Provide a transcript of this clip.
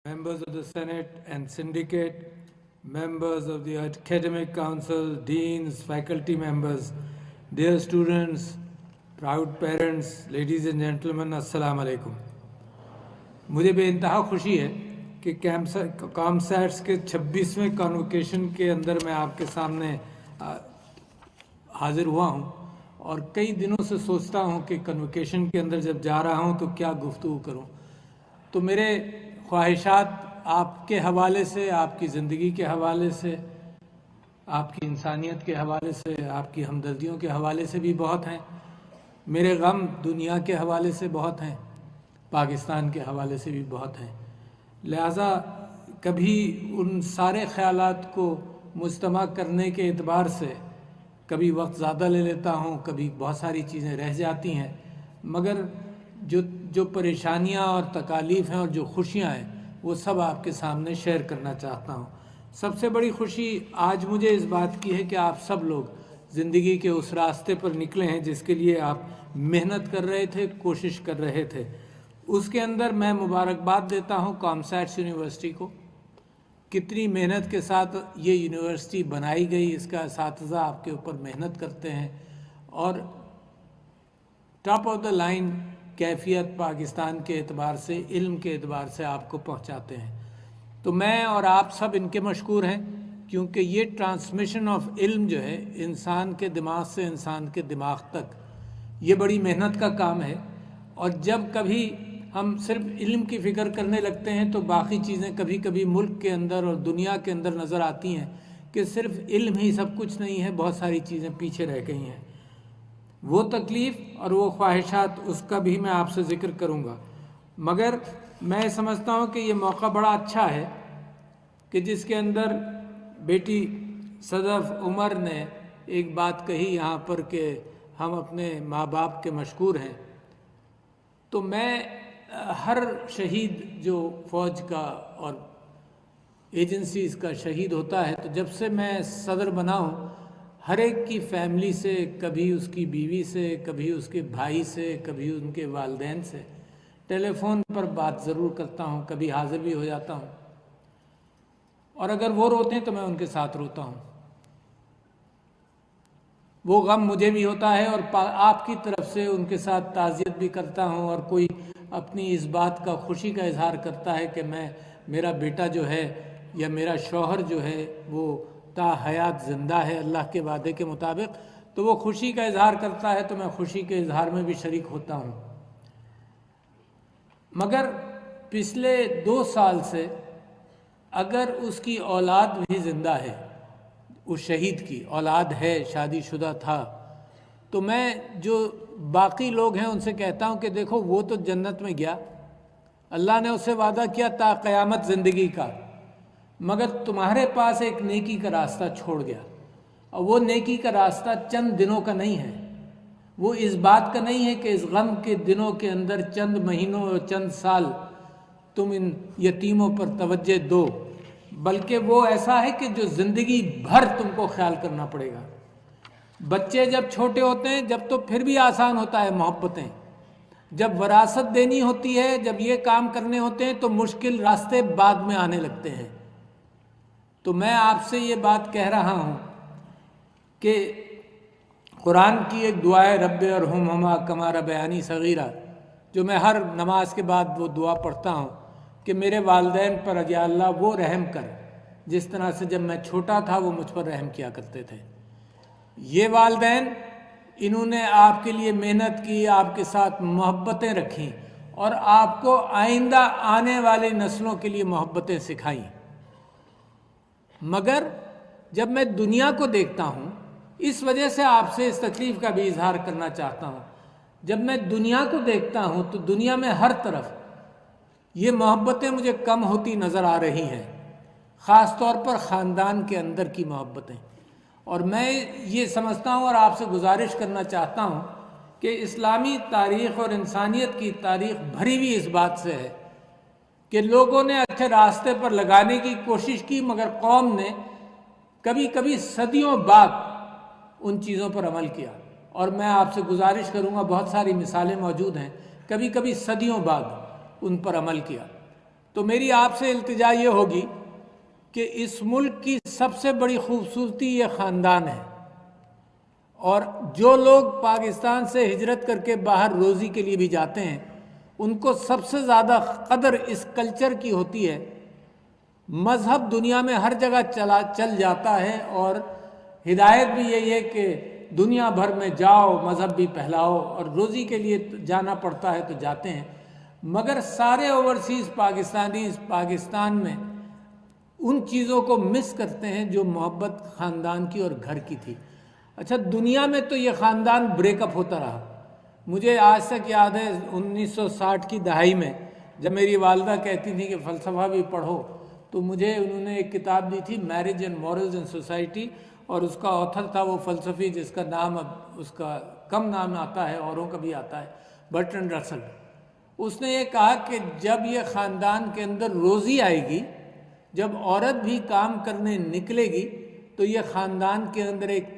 members of the Senate and Syndicate, members of the Academic Council, deans, faculty members, dear students, proud parents, ladies and gentlemen, Assalamu alaikum. मुझे बेइंतहा खुशी है कि COMSATS के 26वें convocation के अंदर मैं आपके सामने हाजिर हुआ हूं और कई दिनों से सोचता हूं कि कन्वोकेशन के अंदर जब जा रहा हूं तो क्या गुफ्तगू करूं। तो मेरे ख्वाहिशात आपके हवाले से, आपकी ज़िंदगी के हवाले से, आपकी इंसानियत के हवाले से, आपकी हमदर्दियों के हवाले से भी बहुत हैं। मेरे गम दुनिया के हवाले से बहुत हैं, पाकिस्तान के हवाले से भी बहुत हैं। लिहाजा कभी उन सारे ख़यालात को मुज्तमा करने के एतबार से कभी वक्त ज़्यादा ले लेता हूँ, कभी बहुत सारी चीज़ें रह जाती हैं, मगर जो परेशानियाँ और तकालीफ़ हैं और जो खुशियाँ हैं वो सब आपके सामने शेयर करना चाहता हूँ। सबसे बड़ी खुशी आज मुझे इस बात की है कि आप सब लोग ज़िंदगी के उस रास्ते पर निकले हैं जिसके लिए आप मेहनत कर रहे थे, कोशिश कर रहे थे। उसके अंदर मैं मुबारकबाद देता हूँ कॉमसैट्स यूनिवर्सिटी को। कितनी मेहनत के साथ ये यूनिवर्सिटी बनाई गई, इसका असातिज़ा आपके ऊपर मेहनत करते हैं और टॉप ऑफ द लाइन कैफियत पाकिस्तान के एतबार से, इल्म के एतबार से आपको पहुंचाते हैं। तो मैं और आप सब इनके मशकूर हैं, क्योंकि ये ट्रांसमिशन ऑफ इल्म जो है इंसान के दिमाग से इंसान के दिमाग तक, ये बड़ी मेहनत का काम है। और जब कभी हम सिर्फ इल्म की फ़िक्र करने लगते हैं तो बाकी चीज़ें कभी कभी मुल्क के अंदर और दुनिया के अंदर नज़र आती हैं कि सिर्फ इल्म ही सब कुछ नहीं है, बहुत सारी चीज़ें पीछे रह गई हैं। वो तकलीफ़ और वो ख्वाहिशात उसका भी मैं आपसे ज़िक्र करूँगा, मगर मैं समझता हूँ कि ये मौका बड़ा अच्छा है कि जिसके अंदर बेटी सदफ उमर ने एक बात कही यहाँ पर कि हम अपने माँ बाप के मशकूर हैं। तो मैं हर शहीद जो फ़ौज का और एजेंसीज़ का शहीद होता है, तो जब से मैं सदर बना हूँ हर एक की फैमिली से, कभी उसकी बीवी से, कभी उसके भाई से, कभी उनके वालिदैन से टेलीफोन पर बात ज़रूर करता हूँ, कभी हाज़िर भी हो जाता हूँ और अगर वो रोते हैं तो मैं उनके साथ रोता हूँ। वो गम मुझे भी होता है और आपकी तरफ से उनके साथ ताज़ियत भी करता हूँ और कोई अपनी इस बात का खुशी का इजहार करता है कि मेरा बेटा जो है या मेरा शौहर जो है वो ता हयात ज़िंदा है अल्लाह के वादे के मुताबिक, तो वो खुशी का इजहार करता है तो मैं खुशी के इजहार में भी शरीक होता हूँ। मगर पिछले 2 साल से अगर उसकी औलाद भी ज़िंदा है, उस शहीद की औलाद है, शादीशुदा था, तो मैं जो बाकी लोग हैं उनसे कहता हूँ कि देखो वो तो जन्नत में गया, अल्लाह ने उससे वादा किया ता क़यामत ज़िंदगी का, मगर तुम्हारे पास एक नेकी का रास्ता छोड़ गया और वो नेकी का रास्ता चंद दिनों का नहीं है, वो इस बात का नहीं है कि इस गम के दिनों के अंदर चंद महीनों और चंद साल तुम इन यतीमों पर तवज्जो दो, बल्कि वो ऐसा है कि जो ज़िंदगी भर तुमको ख्याल करना पड़ेगा। बच्चे जब छोटे होते हैं जब तो फिर भी आसान होता है मोहब्बतें, जब वरासत देनी होती है, जब ये काम करने होते हैं तो मुश्किल रास्ते बाद में आने लगते हैं। तो मैं आपसे ये बात कह रहा हूँ कि कुरान की एक दुआ है रब्बे अरहमहुमा कमा रब्बयानी सगीरा, जो मैं हर नमाज के बाद वो दुआ पढ़ता हूँ कि मेरे वालिदैन पर या अल्लाह वो रहम कर जिस तरह से जब मैं छोटा था वो मुझ पर रहम किया करते थे। ये वालिदैन इन्होंने आपके लिए मेहनत की, आपके साथ मोहब्बतें रखीं और आपको आइंदा आने वाली नस्लों के लिए मोहब्बतें सिखाईं। मगर जब मैं दुनिया को देखता हूँ, इस वजह से आपसे इस तकलीफ़ का भी इजहार करना चाहता हूँ, जब मैं दुनिया को देखता हूँ तो दुनिया में हर तरफ ये मोहब्बतें मुझे कम होती नज़र आ रही हैं, ख़ास तौर पर ख़ानदान के अंदर की मोहब्बतें। और मैं ये समझता हूँ और आपसे गुजारिश करना चाहता हूँ कि इस्लामी तारीख़ और इंसानियत की तारीख़ भरी हुई इस बात से है कि लोगों ने अच्छे रास्ते पर लगाने की कोशिश की, मगर कौम ने कभी कभी सदियों बाद उन चीज़ों पर अमल किया। और मैं आपसे गुजारिश करूँगा, बहुत सारी मिसालें मौजूद हैं, कभी कभी सदियों बाद उन पर अमल किया। تو میری آپ سے التجا یہ ہوگی کہ اس ملک کی سب سے بڑی خوبصورتی یہ خاندان ہے، اور جو لوگ پاکستان سے ہجرت کر کے باہر روزی کے لیے بھی جاتے ہیں ان کو سب سے زیادہ قدر اس کلچر کی ہوتی ہے۔ مذہب دنیا میں ہر جگہ چل جاتا ہے، اور ہدایت بھی یہی ہے کہ دنیا بھر میں جاؤ، مذہب بھی پھیلاؤ، اور روزی کے لیے جانا پڑتا ہے تو جاتے ہیں، مگر سارے اوورسیز پاکستانی اس پاکستان میں ان چیزوں کو مس کرتے ہیں جو محبت خاندان کی اور گھر کی تھی۔ اچھا، دنیا میں تو یہ خاندان بریک اپ ہوتا رہا۔ مجھے آج تک یاد ہے 1960 کی دہائی میں جب میری والدہ کہتی تھی کہ فلسفہ بھی پڑھو، تو مجھے انہوں نے ایک کتاب دی تھی marriage and morals in society, اور اس کا آتھر تھا وہ فلسفی جس کا نام اب اس کا کم نام آتا ہے، اوروں کا بھی آتا ہے، برٹرنڈ رسل۔ اس نے یہ کہا کہ جب یہ خاندان کے اندر روزی آئے گی، جب عورت بھی کام کرنے نکلے گی، تو یہ خاندان کے اندر ایک